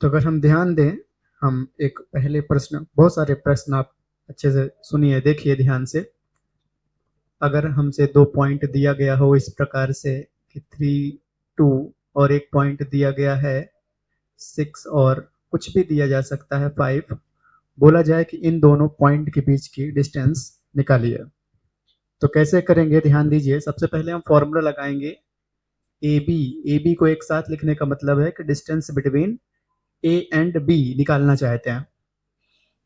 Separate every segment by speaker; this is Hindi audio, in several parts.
Speaker 1: तो अगर हम ध्यान दें, हम एक पहले प्रश्न, बहुत सारे प्रश्न आप अच्छे से सुनिए, देखिए ध्यान से। अगर हमसे 2 पॉइंट दिया गया हो इस प्रकार से कि 3, 2 और एक पॉइंट दिया गया है 6 और कुछ भी दिया जा सकता है 5, बोला जाए कि इन दोनों पॉइंट के बीच की डिस्टेंस निकालिए। तो कैसे करेंगे, ध्यान दीजिए। सबसे पहले हम फॉर्मूला लगाएंगे ए बी। ए बी को एक साथ लिखने का मतलब है कि distance between A and B निकालना चाहते हैं।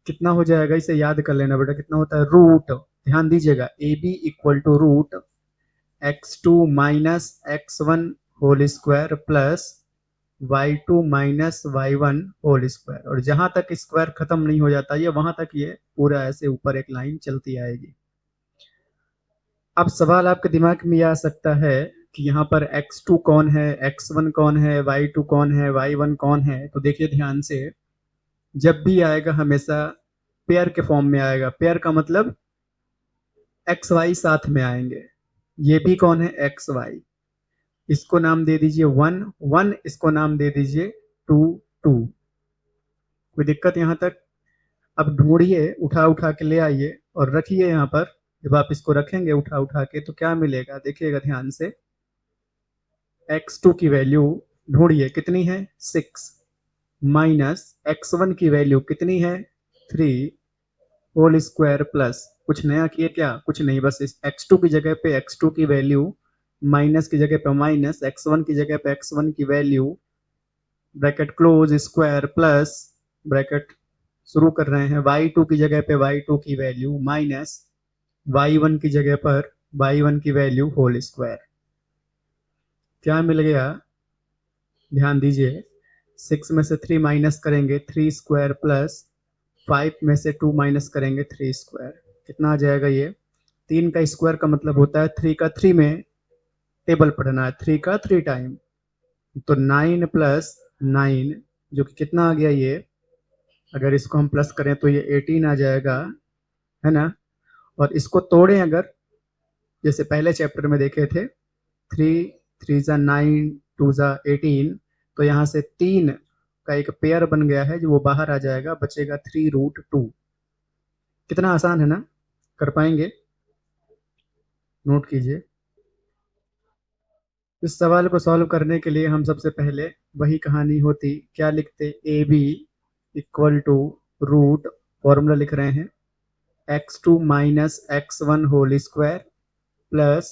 Speaker 1: कितना हो जाएगा, इसे याद कर लेना बेटा। कितना होता है, रूट, ध्यान दीजिएगा, A B equal to root x2 minus x1 whole square plus y2 minus y1 whole square. और जहां तक स्क्वायर खत्म नहीं हो जाता ये, वहां तक ये पूरा ऐसे ऊपर एक लाइन चलती आएगी। अब सवाल आपके दिमाग में आ सकता है कि यहाँ पर x2 कौन है, x1 कौन है, y2 कौन है, y1 कौन है। तो देखिए ध्यान से, जब भी आएगा हमेशा पेयर के फॉर्म में आएगा। पेयर का मतलब एक्स वाई साथ में आएंगे। ये भी कौन है, एक्स वाई। इसको नाम दे दीजिए 1 1, इसको नाम दे दीजिए 2 2। कोई दिक्कत यहाँ तक? अब ढूंढिए, उठा उठा के ले आइए और रखिए यहाँ पर। जब आप इसको रखेंगे उठा उठा के तो क्या मिलेगा, देखिएगा ध्यान से। x2 की वैल्यू ढूंढिए, कितनी है 6, माइनस x1 की वैल्यू कितनी है 3 होल स्क्वायर प्लस, कुछ नया किए क्या, कुछ नहीं, बस इस x2 की जगह पे x2 की वैल्यू, माइनस की जगह पे माइनस, x1 की जगह पे x1 की value, bracket close, square plus, bracket शुरू कर रहे हैं, y2 की जगह पे y2 की वैल्यू माइनस y1 की जगह पर y1 की वैल्यू होल स्क्वायर। क्या मिल गया, ध्यान दीजिए। 6 में से 3 माइनस करेंगे 3 स्क्वायर प्लस 5 में से 2 माइनस करेंगे 3 स्क्वायर। कितना आ जाएगा ये, 3 का स्क्वायर का मतलब होता है 3 का 3 में टेबल पढ़ना है, 3 का 3 टाइम। तो 9 प्लस 9 जो कि कितना आ गया ये, अगर इसको हम प्लस करें तो ये 18 आ जाएगा, है ना। और इसको तोड़ें अगर, जैसे पहले चैप्टर में देखे थे, 3 3 जा 9 2 जा 18, तो यहाँ से 3 का एक पेयर बन गया है जो वो बाहर आ जाएगा, बचेगा 3√2। कितना आसान है ना, कर पाएंगे? नोट कीजिए। इस सवाल को सॉल्व करने के लिए हम सबसे पहले वही कहानी होती, क्या लिखते, A B equal to root, formula लिख रहे हैं x2 minus x1 whole square plus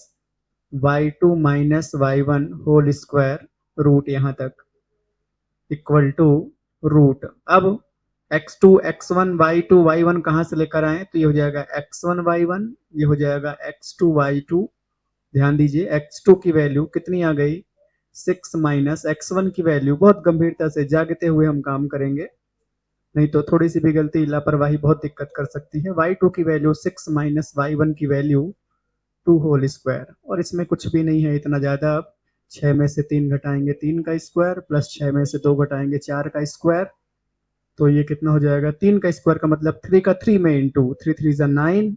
Speaker 1: y2 minus y1 whole square, root यहाँ तक, इक्वल टू रूट। अब x2 x1 y2 y1 कहाँ से लेकर आए, तो ये हो जाएगा x1 y1, ये हो जाएगा x2 y2। ध्यान दीजिए, x2 की वैल्यू कितनी आ गई 6 माइनस x1 की वैल्यू। बहुत गंभीरता से जागते हुए हम काम करेंगे, नहीं तो थोड़ी सी भी गलती, लापरवाही बहुत दिक्कत कर सकती है। y2 की वैल्यू 6 माइनस y1 की वैल्यू 2 होल स्क्वायर। और इसमें कुछ भी नहीं है इतना ज्यादा। अब 6 में से 3 घटाएंगे 3 का स्क्वायर, प्लस 6 में से 2 घटाएंगे 4 का स्क्वायर। तो ये कितना हो जाएगा, 3 का स्क्वायर का मतलब 3 का 3 में इंटू 3 3 जा 9,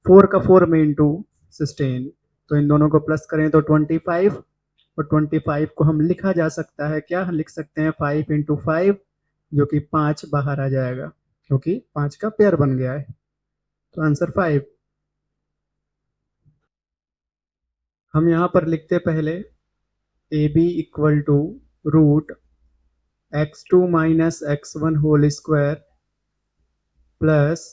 Speaker 1: 4 का 4 में इंटू 16। तो इन दोनों को प्लस करें तो 25, और 25 को हम लिखा जा सकता है, क्या लिख सकते हैं, 5 इंटू 5, जो कि 5 बाहर आ जाएगा क्योंकि 5 का पेयर बन गया है। तो आंसर 5। हम यहाँ पर लिखते पहले A B equal to root x2 minus x1 whole square plus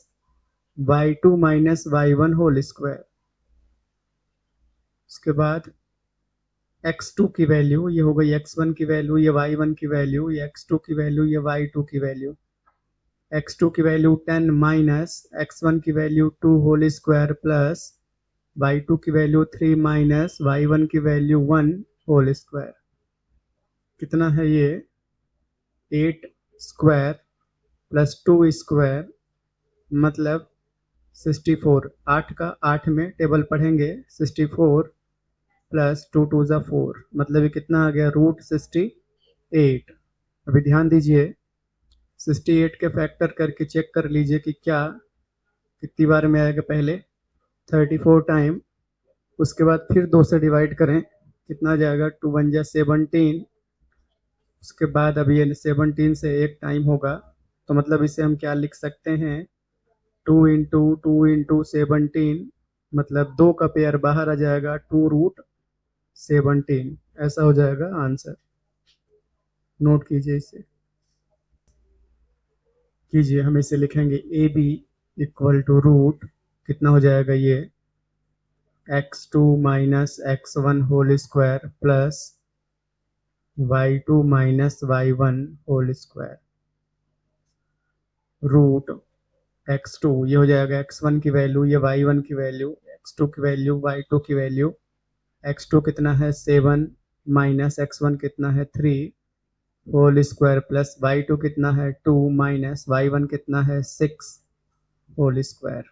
Speaker 1: y2 minus y1 whole square. उसके बाद x2 की वैल्यू, ये हो गई x1 की वैल्यू, ये y1 की वैल्यू, ये x2 की वैल्यू, ये y2 की वैल्यू। x2 की वैल्यू 10 माइनस x1 की value 2 whole square plus y2 की वैल्यू 3 माइनस y1 की वैल्यू 1 होल स्क्वायर। कितना है ये, 8 स्क्वायर प्लस 2 स्क्वायर, मतलब 64। 8 का 8 में टेबल पढ़ेंगे 64 प्लस 2 2 ज़ा 4, मतलब ये कितना आ गया, √68। अभी ध्यान दीजिए, 68 के फैक्टर करके चेक कर लीजिए कि क्या कितनी बार में आएगा। पहले 34 टाइम, उसके बाद फिर 2 से डिवाइड करें, कितना जाएगा, 2 1 जा 17 उसके बाद अब ये 17 से एक टाइम होगा, तो मतलब इसे हम क्या लिख सकते हैं, 2 इंटू मतलब 2 का पेयर बाहर आ जाएगा, 2√17, ऐसा हो जाएगा आंसर। नोट कीजिए इसे, कीजिए, हम इसे लिखेंगे A B equal to root, कितना हो जाएगा ये, x2 minus x1 whole square plus y2 minus y1 whole square, root x2 ये हो जाएगा x1 की वैल्यू, ये y1 की वैल्यू, x2 की वैल्यू, y2 की वैल्यू। x2 कितना है 7 माइनस x1 कितना है 3 होल स्क्वायर प्लस y2 कितना है 2 माइनस y1 कितना है 6 होल स्क्वायर।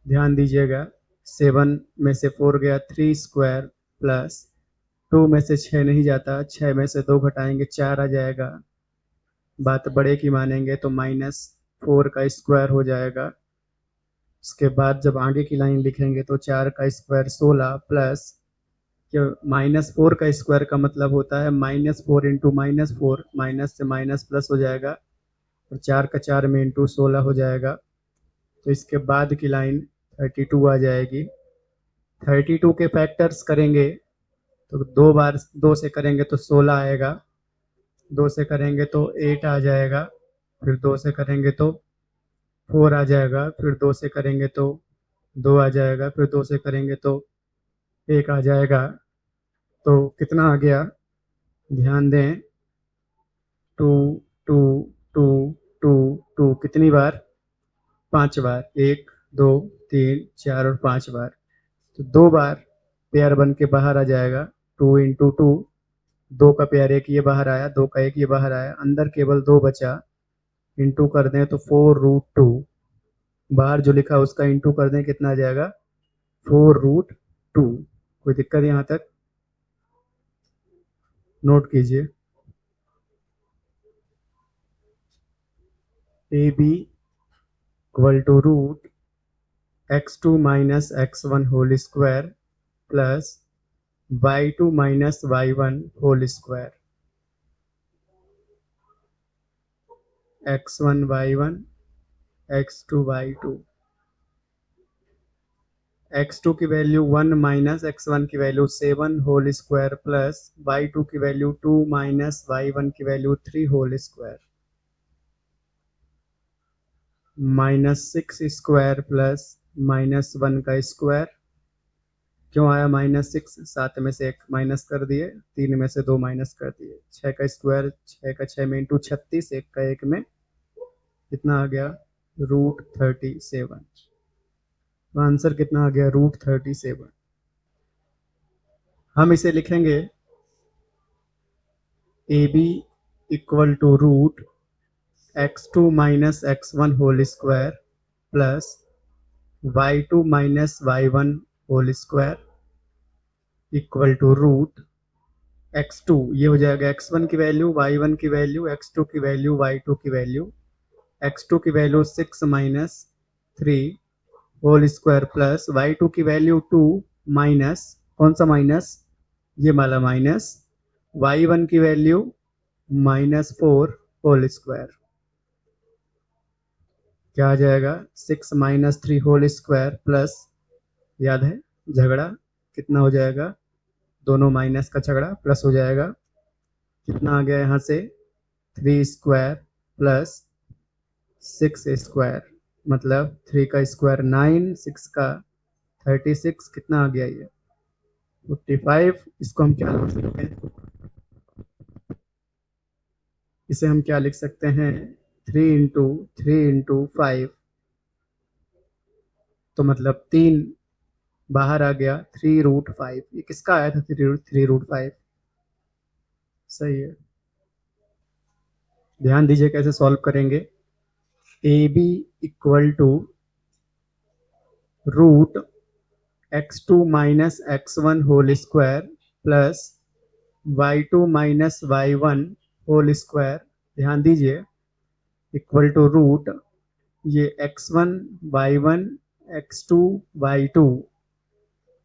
Speaker 1: ध्यान दीजिएगा, 7 में से 4 गया, 3 स्क्वायर प्लस 2 में से 6 नहीं जाता, 6 में से 2 घटाएंगे 4 आ जाएगा, बात बड़े की मानेंगे तो -4 का स्क्वायर हो जाएगा। उसके बाद जब आगे की लाइन लिखेंगे तो 4 का स्क्वायर 16 प्लस, -4 का स्क्वायर का मतलब होता है -4 इंटू -4, माइनस से माइनस प्लस हो जाएगा, और 4 का 4 में इंटू 16 हो जाएगा। तो इसके बाद की लाइन 32 आ जाएगी। 32 के फैक्टर्स करेंगे तो 2 बार 2 से करेंगे तो 16 आएगा, 2 से करेंगे तो 8 आ जाएगा, फिर 2 से करेंगे तो 4 आ जाएगा, फिर 2 से करेंगे तो 2 आ जाएगा, फिर 2 से करेंगे तो 1 आ जाएगा। तो कितना आ गया, ध्यान दें, 2 2 2 2 2 कितनी बार, 5 बार, 1 2 3 4 और 5 बार, तो 2 बार पेयर बन के बाहर आ जाएगा, 2 इंटू 2, 2 का पेयर एक ये बाहर आया, 2 का एक ये बाहर आया, अंदर केवल 2 बचा, इंटू कर दें तो 4√2, बाहर जो लिखा उसका इंटू कर दें कितना आ जाएगा 4√2। कोई दिक्कत यहाँ तक, नोट कीजिए, A B equal to root x2 minus x1 whole square plus y2 minus y1 whole square, x1 y1 x2 y2, x2 की वैल्यू 1 माइनस x1 की value 7 whole square plus y2 की वैल्यू 2 माइनस y1 की value 3 whole square, -6 square plus -1 का स्क्वायर। क्यों आया -6, 7 में से 1 माइनस कर दिए, 3 में से 2 माइनस कर दिए, 6 का स्क्वायर 6 का 6 में इंटू 36, 1 का 1 में, कितना आ गया √37। तो आंसर कितना आ गया √37। हम इसे लिखेंगे A B equal to root x2 minus x1 whole square plus y2 minus y1 whole square equal to root x2, ये हो जाएगा x1 की वैल्यू, y1 की वैल्यू, x2 की वैल्यू, y2 की वैल्यू, x2 की value 6 minus 3 whole square plus y2 की वैल्यू 2 माइनस, कौन सा माइनस, ये वाला माइनस, y1 की वैल्यू -4 होल स्क्वायर, क्या आ जाएगा 6 माइनस 3 होल स्क्वायर प्लस, याद है झगड़ा कितना हो जाएगा, दोनों माइनस का झगड़ा प्लस हो जाएगा, कितना आ गया यहाँ से 3 स्क्वायर प्लस 6 स्क्वायर, मतलब 3 का स्क्वायर 9, 6 का 36, कितना आ गया ये 55। इसको हम क्या लिख सकते हैं, इसे हम क्या लिख सकते हैं 3 इंटू 5, तो मतलब 3 बाहर आ गया, 3√5, ये किसका आया था 3√5, सही है। ध्यान दीजिए कैसे सॉल्व करेंगे, A B equal to root x2 minus x1 whole square plus y2 minus y1 whole square, ध्यान दीजिए, इक्वल टू रूट, ये x1 y1 x2 y2,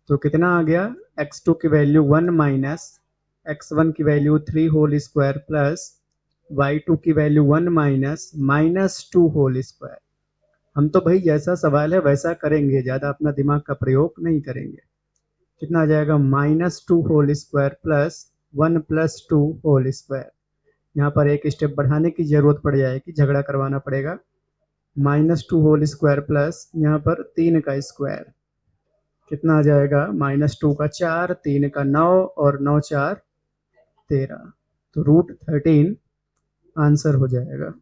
Speaker 1: तो कितना आ गया x2 की वैल्यू 1 माइनस x1 की value 3 whole square plus y2 की वैल्यू 1 माइनस -2 होल स्क्वायर। हम तो भाई जैसा सवाल है वैसा करेंगे, ज़्यादा अपना दिमाग का प्रयोग नहीं करेंगे। कितना आ जाएगा -2 whole square plus 1 + 2 whole square. यहाँ पर एक स्टेप बढ़ाने की जरूरत पड़ जाएगी, झगड़ा करवाना पड़ेगा। -2 होल स्क्वायर प्लस यहाँ पर 3 का स्क्वायर, कितना आ जाएगा -2 का 4, 3 का 9 और 9 4 13, तो √13 आंसर हो जाएगा।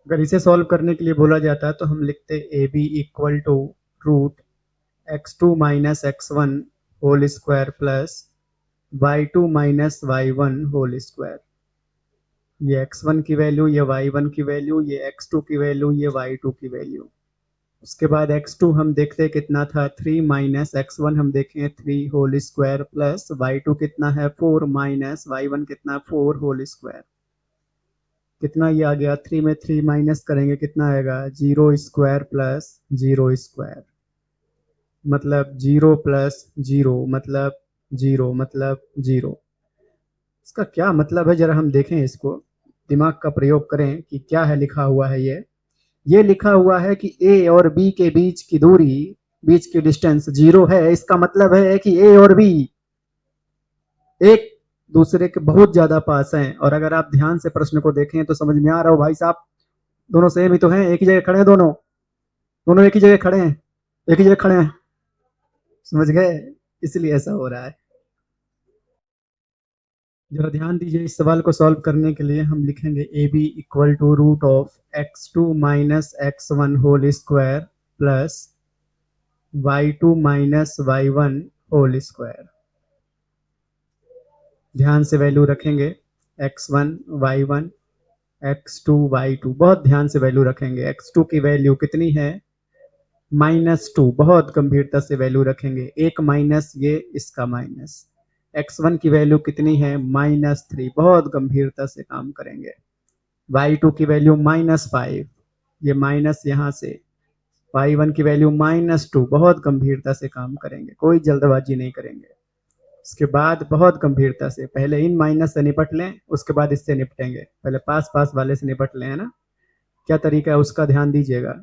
Speaker 1: अगर इसे सॉल्व करने के लिए बोला जाता तो हम लिखते A B equal to √x2 - x1 whole square plus y2 - y1 whole square. ये x1 की वैल्यू, ये y1 की वैल्यू, ये x2 की वैल्यू, ये y2 की वैल्यू। उसके बाद x2 हम देखते कितना था 3 - x1 हम देखें 3 होल स्क्वायर प्लस y2 कितना है 4 माइनस y1 कितना 4 होल स्क्वायर। कितना ये आ गया 3 में 3 माइनस करेंगे कितना आएगा 0 स्क्वायर प्लस 0 स्क्वायर, मतलब 0 प्लस 0 मतलब 0 मतलब 0। इसका क्या मतलब है जरा हम देखें, इसको दिमाग का प्रयोग करें कि क्या है लिखा हुआ है। ये लिखा हुआ है कि ए और बी के बीच की दूरी, बीच की डिस्टेंस 0 है। इसका मतलब है कि ए और बी एक दूसरे के बहुत ज्यादा पास हैं। और अगर आप ध्यान से प्रश्न को देखें तो समझ में आ रहा हो भाई साहब, दोनों सेम ही तो हैं, एक ही जगह खड़े हैं, दोनों दोनों एक ही जगह खड़े हैं, एक ही जगह खड़े हैं, समझ गए, इसलिए ऐसा हो रहा है। जरा ध्यान दीजिए, इस सवाल को सॉल्व करने के लिए हम लिखेंगे A B equal to √x2 - x1 whole square plus y2 - y1 whole square. ध्यान से वैल्यू रखेंगे x1 y1 x2 y2, बहुत ध्यान से वैल्यू रखेंगे। x2 की वैल्यू कितनी है -2, बहुत गंभीरता से वैल्यू रखेंगे, एक माइनस ये इसका माइनस। x1 की वैल्यू कितनी है -3, बहुत गंभीरता से काम करेंगे। y2 की वैल्यू -5, ये माइनस यहाँ से। y1 की वैल्यू -2, बहुत गंभीरता से काम करेंगे, कोई जल्दबाजी नहीं करेंगे। उसके बाद बहुत गंभीरता से पहले इन माइनस से निपट लें, उसके बाद इससे निपटेंगे। पहले पास पास वाले से निपट लें, है ना। क्या तरीका है उसका ध्यान दीजिएगा।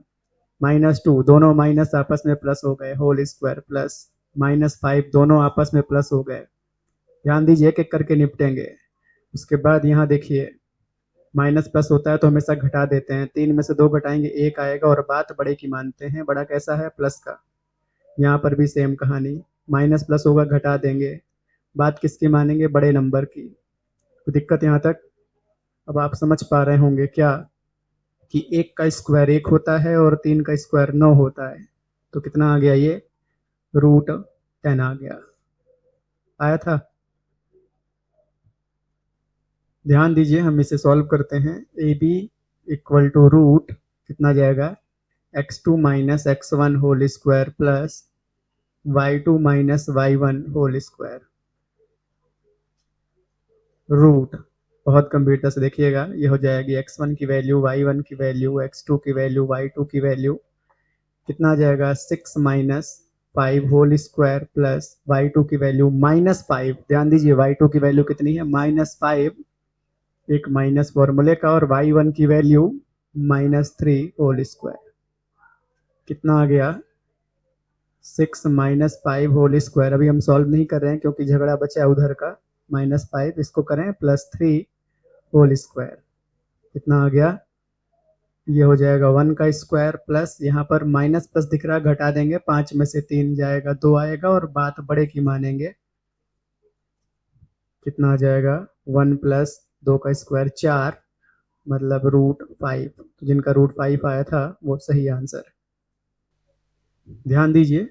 Speaker 1: -2 दोनों माइनस आपस में प्लस हो गए होल स्क्वायर प्लस -5 दोनों आपस में प्लस हो गए। ध्यान दीजिए एक एक करके निपटेंगे। उसके बाद यहाँ देखिए माइनस प्लस होता है तो हमेशा घटा देते हैं, 3 में से 2 घटाएंगे 1 आएगा और बात बड़े की मानते हैं। बड़ा कैसा है प्लस का। यहाँ पर भी सेम कहानी, माइनस प्लस होगा घटा देंगे, बात किसकी मानेंगे बड़े नंबर की। तो दिक्कत यहाँ तक अब आप समझ पा रहे होंगे क्या कि 1 का स्क्वायर 1 होता है और 3 का स्क्वायर 9 होता है। तो कितना आ गया ये √10 आ गया, आया था। ध्यान दीजिए हम इसे सॉल्व करते हैं। A B equal to root कितना जाएगा x2 - x1 whole square plus y2 - y1 whole square. Root बहुत गंभीरता से देखिएगा, ये हो जाएगी x1 की वैल्यू y1 की वैल्यू x2 की वैल्यू y2 की वैल्यू। कितना आ जाएगा 6 - 5 होल स्क्वायर प्लस y2 की वैल्यू -5। ध्यान दीजिए y2 की वैल्यू कितनी है -5, एक माइनस फॉर्मूले का, और y1 की वैल्यू -3 होल स्क्वायर। कितना आ गया 6 - 5 होल स्क्वायर। अभी हम सॉल्व नहीं कर रहे हैं क्योंकि झगड़ा बचा है उधर का। -5 इसको करें +3 होल स्क्वायर। कितना आ गया, ये हो जाएगा 1 का स्क्वायर प्लस यहाँ पर माइनस प्लस दिख रहा है घटा देंगे, 5 में से 3 जाएगा 2 आएगा और बात बड़े की मानेंगे। कितना आ जाएगा 1 + 2 का स्क्वायर 4, मतलब √5। तो जिनका √5 आया था वो सही आंसर। ध्यान दीजिए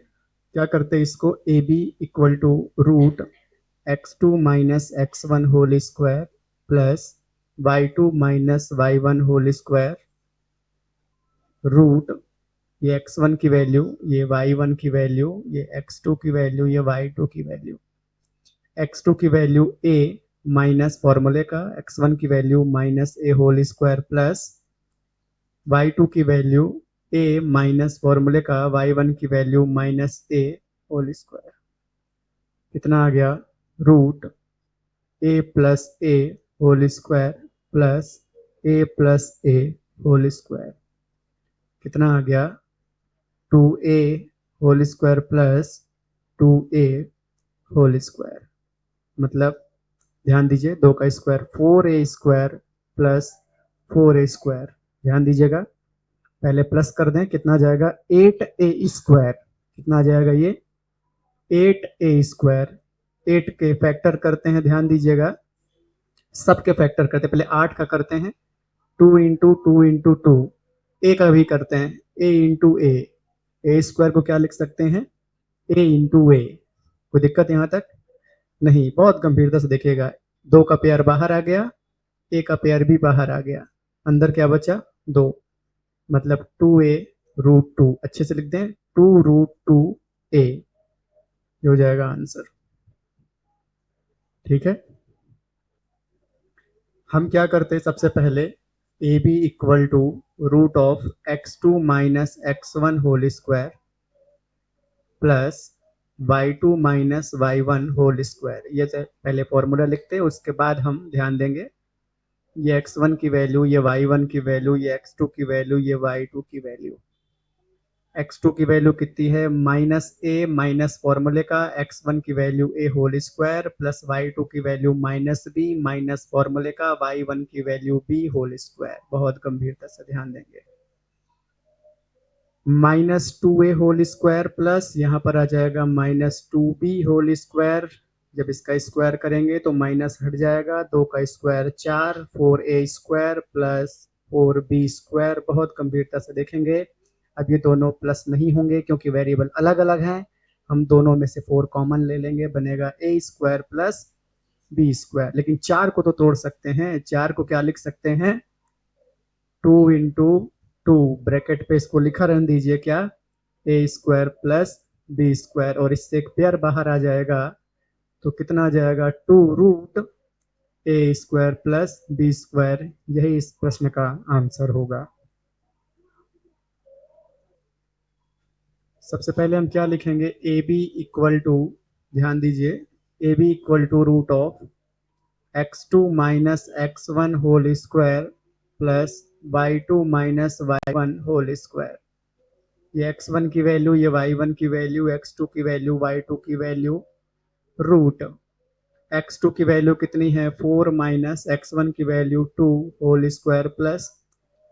Speaker 1: क्या करते हैं इसको, A B equal to √x2 - x1 whole square plus y2 - y1 whole square root, ये x1 की वैल्यू, ये y1 की वैल्यू, ये x2 की वैल्यू, ये y2 की वैल्यू। x2 की वैल्यू a माइनस फॉर्मूले का, x1 की value -a whole square plus y2 की वैल्यू a माइनस फॉर्मूले का y1 की वैल्यू -a होल स्क्वायर। कितना आ गया root A plus A whole square plus A plus A whole square कितना आ गया 2a whole square plus 2a whole square मतलब ध्यान दीजिए 2 का square 4a square plus 4a square ध्यान दीजिएगा पहले प्लस कर दें कितना जाएगा 8a स्क्वायर कितना आ जाएगा ये 8a स्क्वायर 8 के फैक्टर करते हैं ध्यान दीजिएगा सबके फैक्टर करते हैं पहले 8 का करते हैं 2 इंटू 2 इंटू 2 ए का भी करते हैं a इंटू ए स्क्वायर को क्या लिख सकते हैं a इंटू ए कोई दिक्कत यहाँ तक नहीं बहुत गंभीरता से देखिएगा 2 का पेयर बाहर आ गया ए का पेयर भी बाहर आ गया अंदर क्या बचा 2 मतलब 2a रूट 2 अच्छे से लिख दें 2 रूट 2 a ये हो जाएगा आंसर ठीक है हम क्या करते हैं सबसे पहले A B equal to root of x2 minus x1 whole square plus y2 minus y1 whole square ये पहले फॉर्मूला लिखते हैं उसके बाद हम ध्यान देंगे ये x1 की वैल्यू ये y1 की वैल्यू ये x2 की वैल्यू ये y2 की वैल्यू x2 की वैल्यू कितनी है माइनस ए माइनस फॉर्मूले का x1 की value a whole square plus y2 की वैल्यू माइनस b माइनस फॉर्मूले का y1 की वैल्यू b होल स्क्वायर बहुत गंभीरता से ध्यान देंगे minus 2a whole square plus यहाँ पर आ जाएगा माइनस 2b होल स्क्वायर जब इसका स्क्वायर करेंगे तो माइनस हट जाएगा 2 का square 4 4a square plus 4b square बहुत गंभीरता से देखेंगे अब ये दोनों प्लस नहीं होंगे क्योंकि वेरिएबल अलग अलग हैं हम दोनों में से 4 कॉमन ले लेंगे बनेगा a square plus b square लेकिन 4 को तो तोड़ सकते हैं 4 को क्या लिख सकते हैं 2 इंटू 2 ब्रैकेट पे इसको लिखा रहने दीजिए क्या a square plus b square और इससे एक पेयर बाहर आ जाएगा तो कितना आ जाएगा 2 root a square plus b square यही इस प्रश्न का आंसर होगा सबसे पहले हम क्या लिखेंगे ए बी इक्वल टू ध्यान दीजिए A B equal to root of x2 minus x1 whole square plus y2 minus y1 whole square ये x1 की वैल्यू ये y1 की वैल्यू x2 की वैल्यू y2 की वैल्यू रूट x2 की वैल्यू कितनी है 4 माइनस x1 की value 2 whole square plus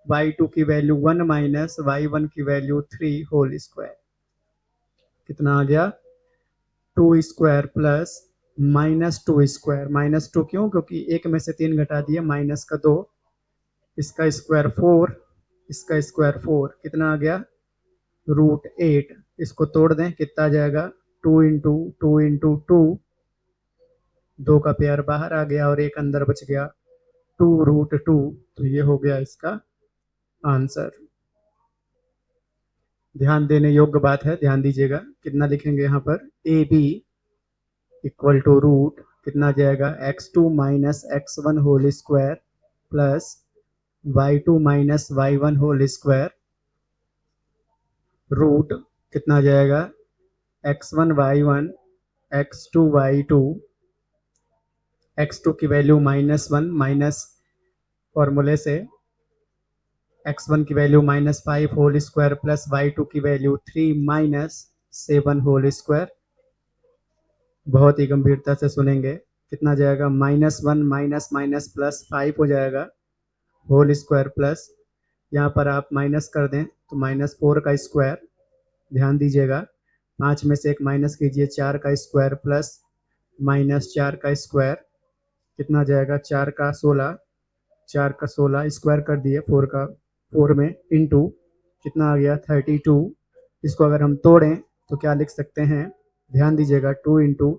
Speaker 1: y2 की वैल्यू 1 माइनस y1 की वैल्यू 3 होल स्क्वायर कितना आ गया 2 square plus minus 2 square minus 2 क्यों क्योंकि एक में से 3 घटा दिया माइनस का 2 इसका स्क्वायर 4 इसका स्क्वायर 4 कितना आ गया रूट 8 इसको तोड़ दें कितना आ जाएगा 2 इंटू 2 इंटू 2 2 का पेयर बाहर आ गया और एक अंदर बच गया 2 रूट 2 तो ये हो गया इसका आंसर ध्यान देने योग्य बात है ध्यान दीजिएगा कितना लिखेंगे यहाँ पर A B equal to root कितना जाएगा x2 minus x1 whole square plus y2 minus y1 whole square root कितना जाएगा x1 y1 x2 y2 x2 की वैल्यू -1 माइनस फॉर्मूले से x1 की value -5 whole square plus y2 की वैल्यू 3 माइनस 7 होल स्क्वायर बहुत ही गंभीरता से सुनेंगे कितना जाएगा -1 माइनस माइनस प्लस 5 हो जाएगा होल स्क्वायर प्लस यहाँ पर आप माइनस कर दें तो -4 का स्क्वायर ध्यान दीजिएगा 5 में से एक माइनस कीजिए 4 का स्क्वायर प्लस -4 का स्क्वायर कितना जाएगा 4 का 16 4 का 16 स्क्वायर कर दिए 4 में इंटू कितना आ गया 32 इसको अगर हम तोड़ें तो क्या लिख सकते हैं ध्यान दीजिएगा 2 इंटू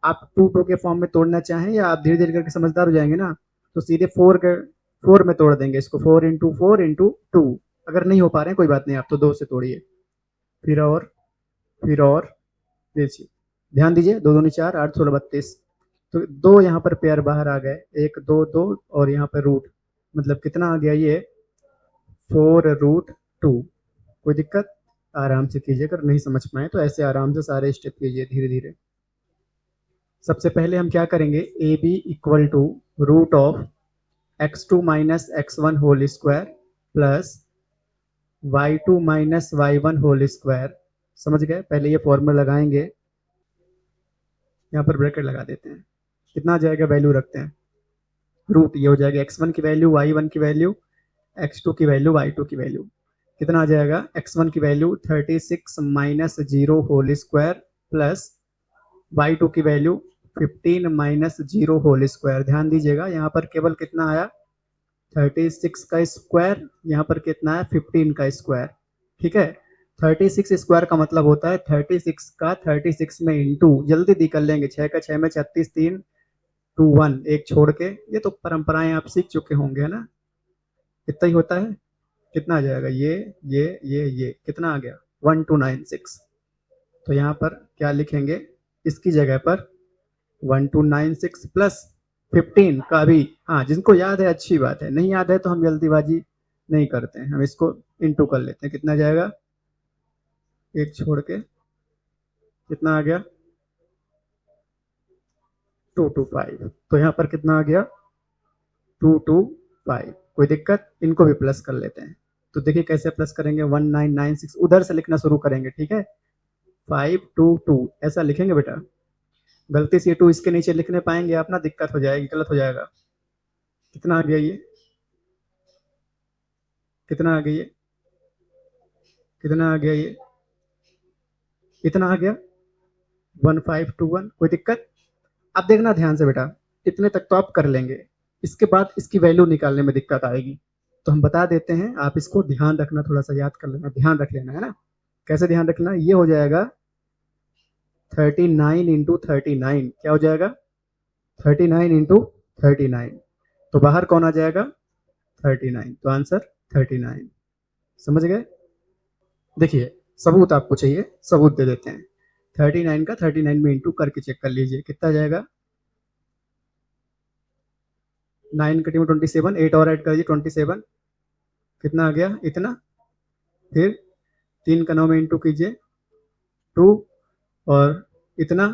Speaker 1: आप 2 के फॉर्म में तोड़ना चाहें या आप धीरे धीरे करके समझदार हो जाएंगे ना तो सीधे 4 में तोड़ देंगे इसको 4 इंटू 4 इंटू 2 अगर नहीं हो पा रहे हैं कोई बात नहीं आप तो 2 से तोड़िए फिर और देखिए ध्यान दीजिए 2 दूनी 4 8 16 32 तो 2 यहाँ पर पेयर बाहर आ गए 1 2 2 और यहाँ पर रूट मतलब कितना आ गया ये 4 रूट 2 कोई दिक्कत आराम से कीजिए अगर नहीं समझ पाए तो ऐसे आराम से सारे स्टेप कीजिए धीरे धीरे सबसे पहले हम क्या करेंगे, A B equal to root of x2 minus x1 whole square plus y2 minus y1 whole square. समझ गए? पहले ये फॉर्मूला लगाएंगे, यहाँ पर ब्रैकेट लगा देते हैं। कितना आ जाएगा, वैल्यू रखते हैं रूट, ये हो जाएगा x1 की वैल्यू, y1 की वैल्यू, x2 की वैल्यू, y2 की वैल्यू। कितना आ जाएगा, x1 की value 36 minus 0 whole square plus y2 की वैल्यू 15 माइनस 0 होल स्क्वायर। ध्यान दीजिएगा यहाँ पर केवल कितना आया, 36 का स्क्वायर, यहाँ पर कितना है 15 का स्क्वायर। ठीक है, 36 स्क्वायर का मतलब होता है 36 का 36 में इंटू, जल्दी कर लेंगे, 6 का 6 में 36, 3 2 1 एक छोड़ के, ये तो परंपराएं आप सीख चुके होंगे है ना, इतना ही होता है। कितना आ जाएगा, ये कितना आ गया 1296। तो यहाँ पर क्या लिखेंगे, इसकी जगह पर 1296 प्लस 15 का भी, हाँ जिनको याद है अच्छी बात है, नहीं याद है तो हम जल्दीबाजी नहीं करते हैं, हम इसको इंटू कर लेते हैं। कितना जाएगा, एक छोड़ के कितना आ गया 225। तो यहाँ पर कितना आ गया 225। कोई दिक्कत, इनको भी प्लस कर लेते हैं। तो देखिए कैसे प्लस करेंगे, 1996 उधर से लिखना शुरू करेंगे। ठीक है, 522 ऐसा लिखेंगे बेटा, गलती से 2 इसके नीचे लिखने पाएंगे आप ना, दिक्कत हो जाएगी, गलत हो जाएगा। कितना आ गया ये, कितना आ गया ये, कितना आ गया ये, इतना आ गया 1521। कोई दिक्कत? अब देखना ध्यान से बेटा, इतने तक तो आप कर लेंगे, इसके बाद इसकी वैल्यू निकालने में दिक्कत आएगी, तो हम बता देते हैं, आप इसको ध्यान रखना, थोड़ा सा याद कर लेना, ध्यान रख लेना है ना। कैसे ध्यान रखना, ये हो जाएगा 39 इंटू 39, क्या हो जाएगा 39 इंटू 39, तो बाहर कौन आ जाएगा 39, तो आंसर 39। समझ गए? देखिए सबूत आपको चाहिए, सबूत दे देते हैं। 39 का 39 में इंटू करके चेक कर लीजिए, कितना जाएगा, 9 कटी में 27, 8 और ऐड कर दीजिए 27, कितना आ गया इतना, फिर 3 का 9 में इंटू कीजिए 2, और इतना,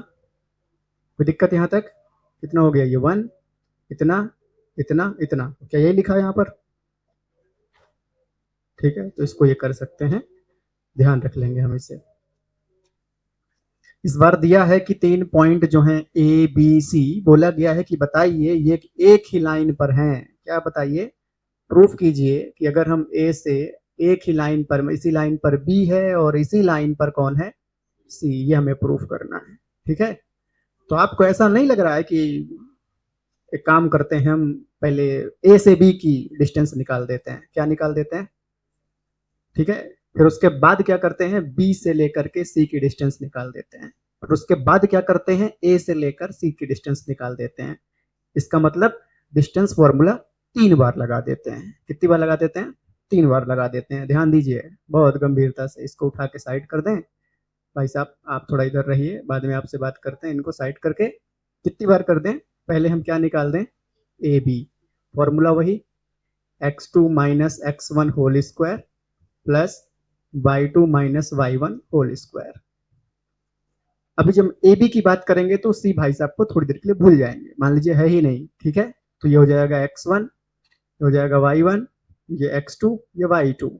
Speaker 1: कोई दिक्कत यहाँ तक, कितना हो गया ये 1, इतना इतना इतना, क्या यही लिखा है यहाँ पर? ठीक है, तो इसको ये कर सकते हैं, ध्यान रख लेंगे हम इसे। इस बार दिया है कि 3 पॉइंट जो हैं ए बी सी, बोला गया है कि बताइए ये एक ही लाइन पर हैं, क्या बताइए, प्रूफ कीजिए कि अगर हम ए से एक ही लाइन पर, इसी लाइन पर बी है और इसी लाइन पर कौन है सी, ये हमें प्रूफ करना है। ठीक है, तो आपको ऐसा नहीं लग रहा है कि एक काम करते हैं, हम पहले ए से बी की डिस्टेंस निकाल देते हैं, क्या निकाल देते हैं, ठीक है, फिर उसके बाद क्या करते हैं, बी से लेकर के सी की डिस्टेंस निकाल देते हैं, और उसके बाद क्या करते हैं, ए से लेकर सी की डिस्टेंस निकाल देते हैं। इसका मतलब डिस्टेंस फॉर्मूला 3 बार लगा देते हैं। कितनी बार लगा देते हैं, 3 बार लगा देते हैं। ध्यान दीजिए, बहुत गंभीरता से इसको उठा के साइड कर दें। भाई साहब आप थोड़ा इधर रहिए, बाद में आपसे बात करते हैं। इनको साइड करके कितनी बार कर दें, पहले हम क्या निकाल दें, ए बी, फॉर्मूला वही x2 minus x1 whole square plus y2 minus y1 whole square. अभी जब ए बी की बात करेंगे तो सी भाई साहब को थोड़ी देर के लिए भूल जाएंगे, मान लीजिए है ही नहीं। ठीक है, तो ये हो जाएगा x1, ये हो जाएगा y1, ये x2, ये y2।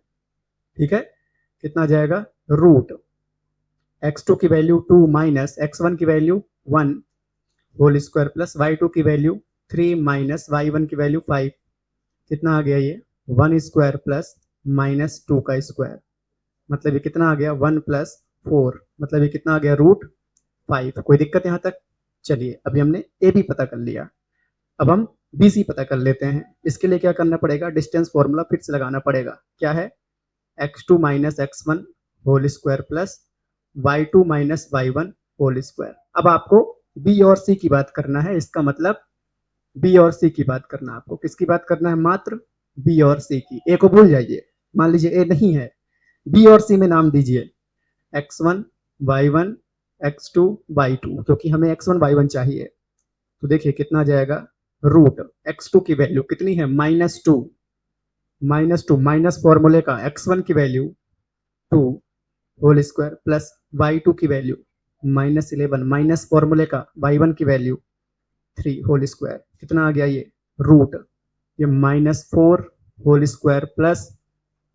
Speaker 1: ठीक है, कितना जाएगा, रूट x2 की वैल्यू 2 माइनस x1 की value 1 whole square plus y2 की वैल्यू 3 माइनस y1 की वैल्यू 5। कितना आ गया ये 1 स्क्वायर प्लस माइनस 2 का स्क्वायर, मतलब ये कितना आ गया 1 प्लस 4, मतलब ये कितना आ गया रूट 5। कोई दिक्कत यहाँ तक? चलिए अभी हमने ए बी पता कर लिया, अब हम बी सी पता कर लेते हैं। इसके लिए क्या करना पड़ेगा, डिस्टेंस फॉर्मूला फिर से लगाना पड़ेगा। क्या है, x2 minus x1 whole square plus y2 minus y1 whole square. अब आपको बी और सी की बात करना है, इसका मतलब बी और सी की बात करना, आपको किसकी बात करना है, मात्र बी और सी की। ए को भूल जाइए, मान लीजिए ए नहीं है, बी और सी में नाम दीजिए x1 y1 x2 y2, क्योंकि हमें x1 y1 चाहिए। तो देखिए कितना जाएगा, रूट x2 की वैल्यू कितनी है -2, माइनस फॉर्मूले का x1 की value 2 whole square plus y2 की वैल्यू -11 माइनस फॉर्मूले का y1 की वैल्यू 3 होल स्क्वायर, कितना आ गया ये रूट, ये -4 होल स्क्वायर प्लस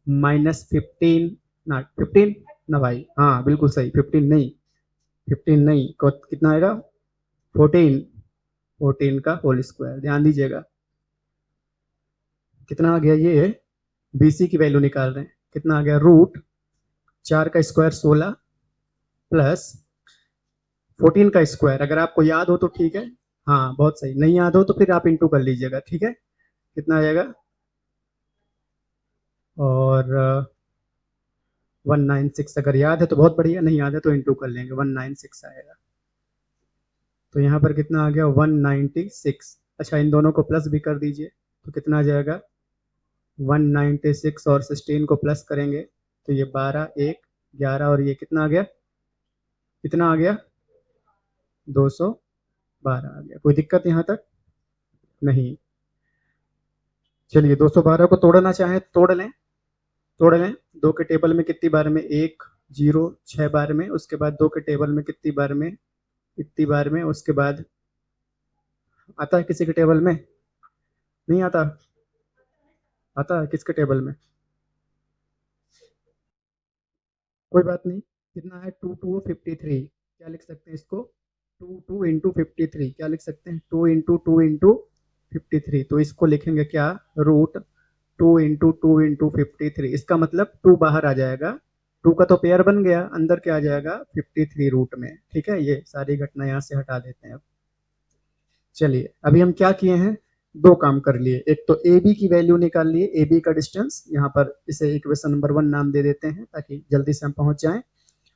Speaker 1: -15 ना 15 ना भाई, हाँ बिल्कुल सही, 15 नहीं, 15 नहीं, कितना आएगा 14, 14 का होल स्क्वायर, ध्यान दीजिएगा कितना आ गया ये, BC की वैल्यू निकाल रहे हैं, कितना आ गया रूट 4 का स्क्वायर 16 प्लस 14 का स्क्वायर, अगर आपको याद हो तो ठीक है, हाँ बहुत सही, नहीं याद हो तो फिर आप इंटू कर लीजिएगा, ठीक है, कितना आ जाएगा, और 196, अगर याद है तो बहुत बढ़िया, नहीं याद है तो इंटू कर लेंगे, 196 आएगा, तो यहाँ पर कितना आ गया 196, अच्छा इन दोनों को प्लस भी कर दीजिए, तो कितना आ जाएगा 196 और 16 को प्लस करेंगे तो ये 12 1 11 और ये कितना आ गया, कितना आ गया 212 आ गया, कोई दिक्कत यहाँ तक नहीं। चलिए 212 को तोड़ना चाहें तोड़ लें, तोड़ लें, 2 के टेबल में कितनी बार में 1 0 6 बार में, उसके बाद 2 के टेबल में कितनी बार में इतनी बार में, उसके बाद आता है किसी के टेबल में, नहीं आता, आता है किसके टेबल में, कोई बात नहीं, कितना है 2 2 53, क्या लिख सकते हैं इसको 2 2 इंटू 53, क्या लिख सकते हैं 2 इंटू 2 इंटू 53, तो इसको लिखेंगे क्या रूट 2 इंटू 2 इंटू 53, इसका मतलब 2 बाहर आ जाएगा, 2 का तो पेयर बन गया, अंदर क्या आ जाएगा 53 रूट में, ठीक है, ये सारी घटना यहाँ से हटा देते हैं अब। चलिए अभी हम क्या किए हैं, दो काम कर लिए, एक तो ए बी की वैल्यू निकाल लिए, ए बी का डिस्टेंस, यहाँ पर इसे इक्वेशन नंबर 1 नाम दे देते हैं ताकि जल्दी से हम पहुंच जाएं,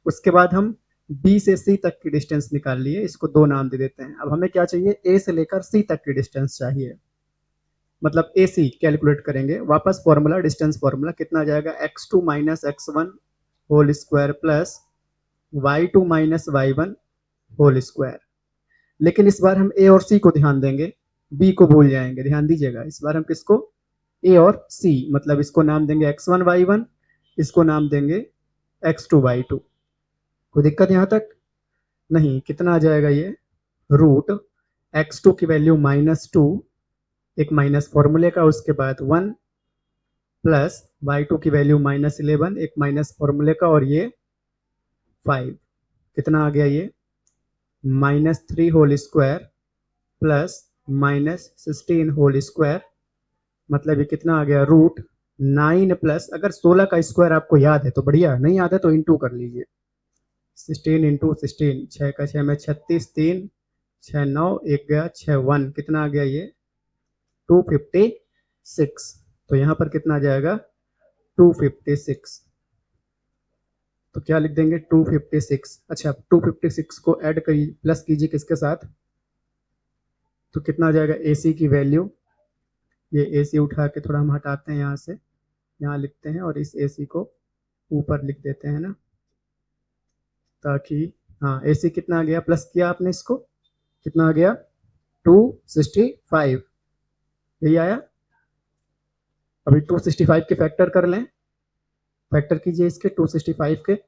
Speaker 1: उसके बाद हम बी से सी तक की डिस्टेंस निकाल लिए, इसको 2 नाम दे देते हैं, अब हमें क्या चाहिए ए से लेकर सी तक की डिस्टेंस चाहिए, मतलब ए सी कैलकुलेट करेंगे, वापस फॉर्मूला डिस्टेंस फॉर्मूला, कितना आ जाएगा x2 minus x1 whole square plus y2 minus y1 whole square, लेकिन इस बार हम ए और सी को ध्यान देंगे, बी को भूल जाएंगे, ध्यान दीजिएगा, इस बार हम किसको ए और सी, मतलब इसको नाम देंगे x1 y1, इसको नाम देंगे x2 y2, कोई दिक्कत यहाँ तक नहीं, कितना आ जाएगा ये रूट x2 की वैल्यू -2, एक माइनस फॉर्मूले का, उसके बाद 1 प्लस y2 की वैल्यू -11, एक माइनस फॉर्मूले का, और ये 5, कितना आ गया ये -3 whole square plus -16 whole square, मतलब ये कितना आ गया रूट 9 प्लस, अगर 16 का स्क्वायर आपको याद है तो बढ़िया, नहीं याद है तो इंटू कर लीजिए, 16 इंटू 16, 6 का 6 में 36, 3 6 9 1 गया 6 1, कितना आ गया ये 256, तो यहाँ पर कितना आ जाएगा 256, तो क्या लिख देंगे 256, अच्छा 256 को ऐड करिए प्लस कीजिए किसके साथ, तो कितना आ जाएगा AC की वैल्यू, ये AC उठा के थोड़ा हम हटाते हैं यहाँ से, यहाँ लिखते हैं और इस AC को ऊपर लिख देते हैं ना, ताकि हाँ AC कितना आ गया, प्लस किया आपने इसको, कितना आ गया 265, यही आया, अभी 265 के फैक्टर कर लें, फैक्टर कीजिए इसके 265 के, तो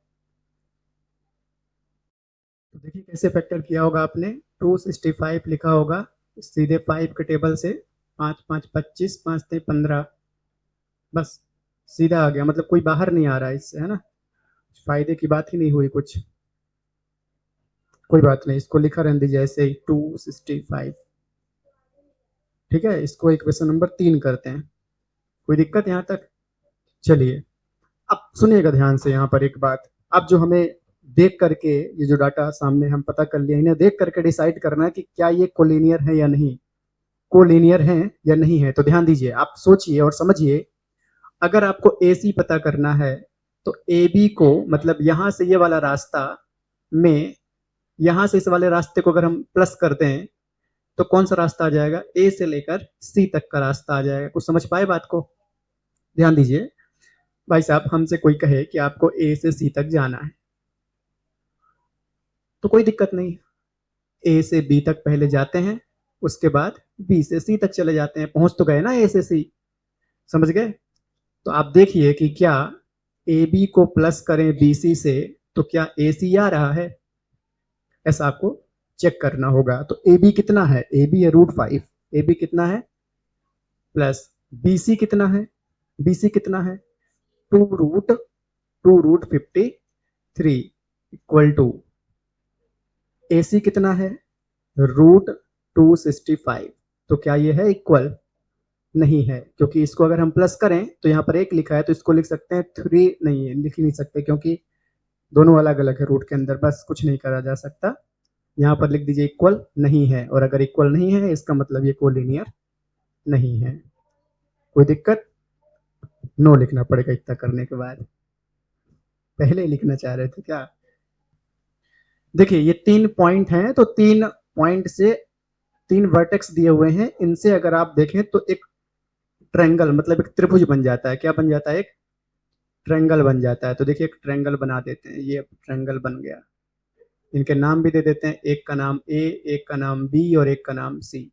Speaker 1: देखिए कैसे फैक्टर किया होगा आपने, 265 लिखा होगा सीधे 5 के टेबल से, 5 5 25, 5 3 15, बस सीधा आ गया, मतलब कोई बाहर नहीं आ रहा है इससे, है ना, फायदे की बात ही नहीं हुई कुछ, कोई बात नहीं, इसको लिखा रहने दीजिए ऐसे ही 265, ठीक है, इसको इक्वेशन नंबर 3 करते हैं, कोई दिक्कत यहाँ तक, चलिए अब सुनिएगा ध्यान से, यहाँ पर एक बात, अब जो हमें देख करके ये जो डाटा सामने हम पता कर लिए, इन्हें देख करके डिसाइड करना है कि क्या ये कोलिनियर है या नहीं, कोलिनियर है या नहीं है, तो ध्यान दीजिए, आप सोचिए और समझिए, अगर आपको AC पता करना है तो AB को, मतलब यहां से ये वाला रास्ता में, यहां से इस वाले रास्ते को अगर हम प्लस करते हैं तो कौन सा रास्ता आ जाएगा, A से लेकर C तक का रास्ता आ जाएगा, कुछ समझ पाए बात को, ध्यान दीजिए, भाई साहब हमसे कोई कहे कि आपको A से C तक जाना है तो कोई दिक्कत नहीं, A से B तक पहले जाते हैं, उसके बाद B से C तक चले जाते हैं, पहुंच तो गए ना A से C, समझ गए, तो आप देखिए कि क्या AB को प्लस करें BC से तो क्या AC आ रहा है, ऐसा आपको चेक करना होगा। तो ए बी कितना है, ए बी है √5, ए बी कितना है प्लस बी सी कितना है, बी सी कितना है 2√53 इक्वल टू ए सी कितना है √265। तो क्या ये है इक्वल, नहीं है, क्योंकि इसको अगर हम प्लस करें तो यहाँ पर एक लिखा है तो इसको लिख सकते हैं 3, नहीं है लिख नहीं सकते क्योंकि दोनों अलग अलग है रूट के अंदर, बस कुछ नहीं करा जा सकता। यहाँ पर लिख दीजिए इक्वल नहीं है, और अगर इक्वल नहीं है इसका मतलब ये कोलिनियर नहीं है। कोई दिक्कत, नो लिखना पड़ेगा इतना करने के बाद, पहले ही लिखना चाह रहे थे क्या। देखिए ये 3 पॉइंट हैं, तो 3 पॉइंट से 3 वर्टेक्स दिए हुए हैं, इनसे अगर आप देखें तो एक ट्रायंगल मतलब एक त्रिभुज बन जाता है। क्या बन जाता है, एक ट्रायंगल बन जाता है। तो देखिए एक ट्रायंगल बना देते हैं, ये ट्रायंगल बन गया। इनके नाम भी दे देते हैं, एक का नाम ए, एक का नाम बी और एक का नाम सी।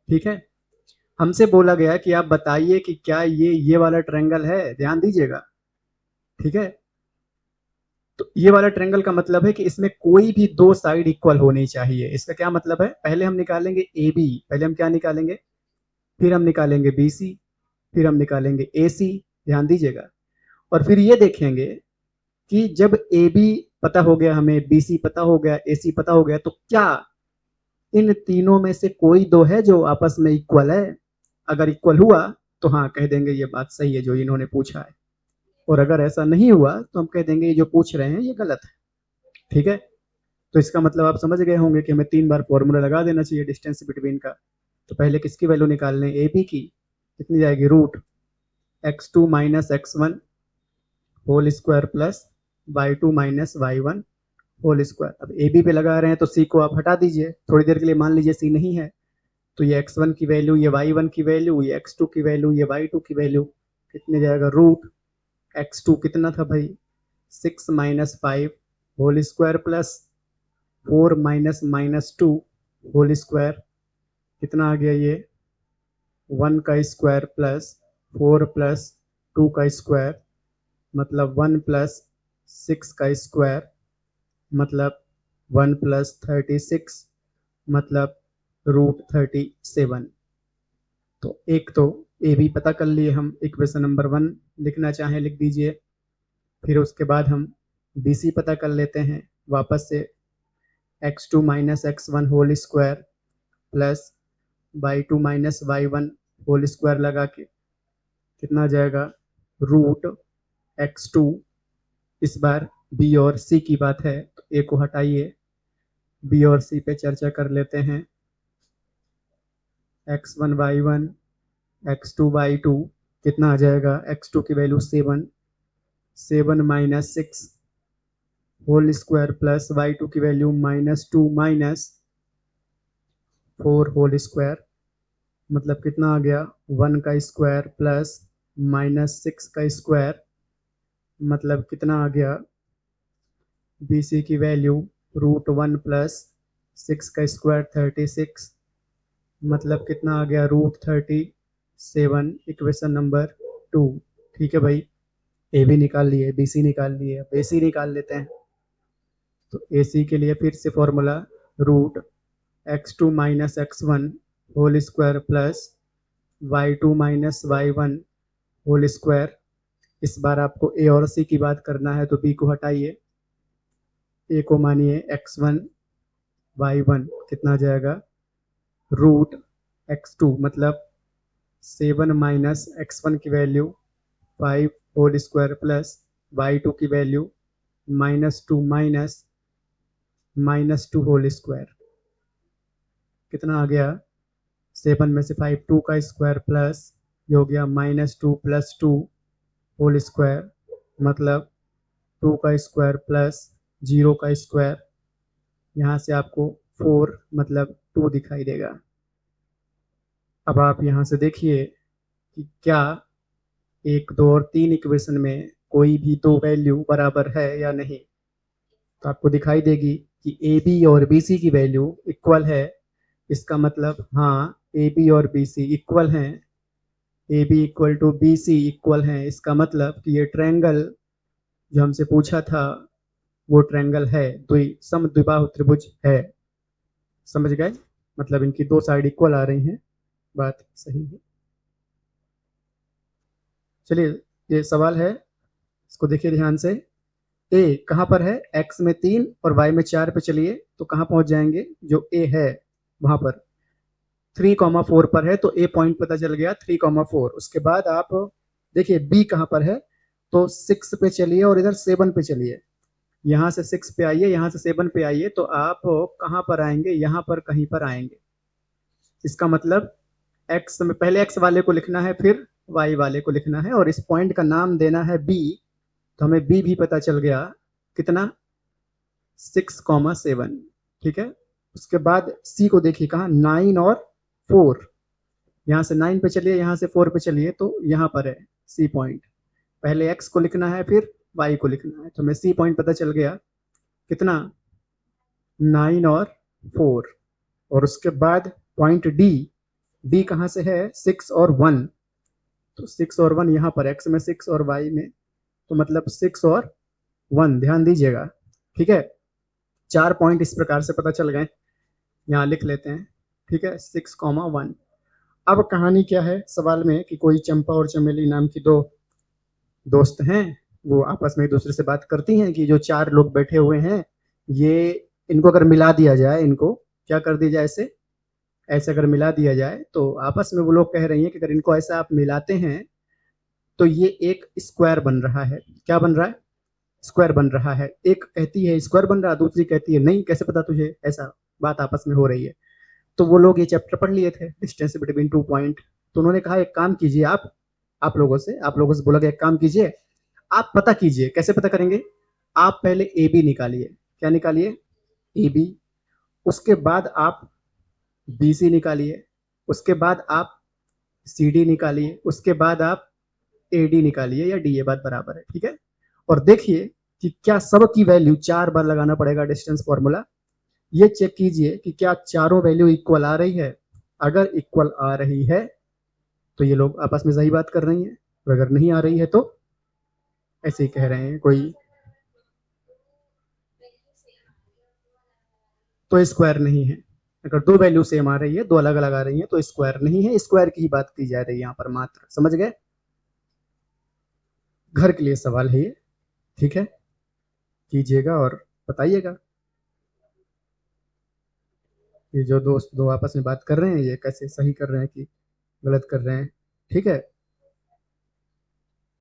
Speaker 1: ठीक है, हमसे बोला गया कि आप बताइए कि क्या ये वाला ट्रायंगल है, ध्यान दीजिएगा। ठीक है, तो ये वाला ट्रायंगल का मतलब है कि इसमें कोई भी 2 साइड इक्वल होनी चाहिए। इसका क्या मतलब है, पहले हम निकालेंगे ए बी, पहले हम क्या निकालेंगे, फिर हम निकालेंगे बी सी, फिर हम निकालेंगे ए सी, ध्यान दीजिएगा। और फिर ये देखेंगे कि जब ए बी पता हो गया, हमें बी सी पता हो गया, ए सी पता हो गया, तो क्या इन तीनों में से कोई 2 है जो आपस में इक्वल है। अगर इक्वल हुआ तो हाँ कह देंगे ये बात सही है जो इन्होंने पूछा है, और अगर ऐसा नहीं हुआ तो हम कह देंगे ये जो पूछ रहे हैं ये गलत है। ठीक है, तो इसका मतलब आप समझ गए होंगे कि हमें 3 बार फॉर्मूला लगा देना चाहिए डिस्टेंस बिटवीन का। तो पहले किसकी वैल्यू निकालने, ए बी की, कितनी जाएगी √x2 - x1 whole square plus y2 - y1 whole square. अब ए बी पे लगा रहे हैं तो सी को आप हटा दीजिए थोड़ी देर के लिए, मान लीजिए सी नहीं है, तो ये x1 की वैल्यू, ये y1 की वैल्यू, ये x2 की वैल्यू, ये y2 की वैल्यू, कितने जाएगा √x2 कितना था भाई 6 - 5 whole square plus 4 - -2 whole square, कितना आ गया ये 1 का स्क्वायर प्लस 4 प्लस 2 का स्क्वायर, मतलब 1 प्लस 6 का स्क्वायर, मतलब 1 प्लस 36, मतलब √37। तो एक तो ए बी पता कर लिए हम, इक्वेशन नंबर 1 लिखना चाहें लिख दीजिए। फिर उसके बाद हम बी सी पता कर लेते हैं वापस से, x2 - x1 whole square plus y2 - y1 whole square लगा के कितना आ जाएगा √x2। इस बार बी और सी की बात है तो ए को हटाइए, बी और सी पे चर्चा कर लेते हैं। x1 y1 x2 y2 कितना आ जाएगा, x2 की value 7 - 6 whole square plus y2 की वैल्यू -2 -4 होल स्क्वायर, मतलब कितना आ गया 1 का स्क्वायर प्लस -6 का स्क्वायर, मतलब कितना आ गया बी सी की वैल्यू √1 प्लस 6 का स्क्वायर 36, मतलब कितना आ गया √37, इक्वेशन नंबर 2। ठीक है भाई, ए बी निकाल लिए, बी सी निकाल लिए, अब ए सी निकाल लेते हैं। तो ए सी के लिए फिर से formula √x2 - x1 whole square plus y2 - y1 whole square. इस बार आपको ए और सी की बात करना है तो बी को हटाइए, ए को मानिए x1 y1, कितना जाएगा √x2, मतलब 7 - x1 की value 5 whole square plus y2 की वैल्यू -2 -2 होल स्क्वायर, कितना आ गया 7 में से 5 2 का स्क्वायर प्लस ये हो गया -2 + 2 होल स्क्वायर, मतलब 2 का स्क्वायर प्लस 0 का स्क्वायर, यहाँ से आपको 4 मतलब 2 दिखाई देगा। अब आप यहाँ से देखिए कि क्या 1 2 और 3 इक्वेशन में कोई भी 2 वैल्यू बराबर है या नहीं। तो आपको दिखाई देगी कि ए बी और बी सी की वैल्यू इक्वल है, इसका मतलब हाँ ए बी और बी सी इक्वल हैं, A B equal to B C equal हैं। इसका मतलब कि ये ट्रायंगल जो हमसे पूछा था वो ट्रायंगल है, समद्विबाहु त्रिभुज है। समझ गए? मतलब इनकी दो साइड इक्वल आ रही हैं, बात सही है। चलिए, ये सवाल है, इसको देखिए ध्यान से। ए कहाँ पर है? एक्स में 3 और वाई में 4 पे चलिए तो कहाँ पहुंच जाएंगे? जो ए है वहां पर 3,4 पर है, तो ए पॉइंट पता चल गया 3,4। उसके बाद आप देखिए बी कहाँ पर है, तो 6 पे चलिए और इधर 7 पे चलिए। यहाँ से 6 पे आइए, यहाँ से 7 पे आइए, तो आप कहाँ पर आएंगे? यहाँ पर कहीं पर आएंगे। इसका मतलब एक्स में पहले एक्स वाले को लिखना है, फिर वाई वाले को लिखना है, और इस पॉइंट का नाम देना है बी। तो हमें बी भी पता चल गया, कितना? 6,7। ठीक है। उसके बाद सी को देखिए कहाँ, 9 और 4। यहाँ से 9 पे चलिए, यहाँ से 4 पे चलिए, तो यहाँ पर है सी पॉइंट। पहले एक्स को लिखना है, फिर वाई को लिखना है, तो हमें सी पॉइंट पता चल गया, कितना? 9 और 4। और उसके बाद पॉइंट डी, डी कहाँ से है? 6 और 1। तो 6 और 1 यहाँ पर, एक्स में 6 और वाई में, तो मतलब 6 और 1, ध्यान दीजिएगा। ठीक है, 4 पॉइंट इस प्रकार से पता चल गए, यहाँ लिख लेते हैं। ठीक है, 6,1। अब कहानी क्या है सवाल में, कि कोई चंपा और चमेली नाम की दो दोस्त हैं, वो आपस में एक दूसरे से बात करती हैं कि जो 4 लोग बैठे हुए हैं, ये इनको अगर मिला दिया जाए, इनको क्या कर दिया जाए, ऐसे ऐसे अगर मिला दिया जाए, तो आपस में वो लोग कह रही हैं कि अगर इनको ऐसा आप मिलाते हैं तो ये एक स्क्वायर बन रहा है। क्या बन रहा है? स्क्वायर बन रहा है। एक कहती है स्क्वायर बन रहा है, दूसरी कहती है नहीं, कैसे पता तुझे? ऐसा बात आपस में हो रही है। तो वो लोग ये चैप्टर पढ़ लिए थे, डिस्टेंस बिटवीन 2 पॉइंट। तो उन्होंने कहा एक काम कीजिए, आप लोगों से बोला गया एक काम कीजिए, आप पता कीजिए। कैसे पता करेंगे? आप पहले ए बी निकालिए। क्या निकालिए? A B. उसके बाद आप बी सी निकालिए। उसके बाद आप सी डी निकालिए। उसके बाद आप ए डी निकालिए, या डी, ये बात बराबर है। ठीक है। और देखिए कि क्या सब की वैल्यू 4 बार लगाना पड़ेगा डिस्टेंस फॉर्मूला। ये चेक कीजिए कि क्या चारों वैल्यू इक्वल आ रही है। अगर इक्वल आ रही है तो ये लोग आपस में सही बात कर रही हैं, और अगर नहीं आ रही है तो ऐसे ही कह रहे हैं कोई, तो स्क्वायर नहीं है। अगर दो वैल्यू सेम आ रही है, दो अलग अलग आ रही है, तो स्क्वायर नहीं है। स्क्वायर की ही बात की जा रही है यहाँ पर मात्र। समझ गए? घर के लिए सवाल है ये। ठीक है, कीजिएगा और बताइएगा ये जो दोस्त दो आपस में बात कर रहे हैं, ये कैसे सही कर रहे हैं कि गलत कर रहे हैं। ठीक है।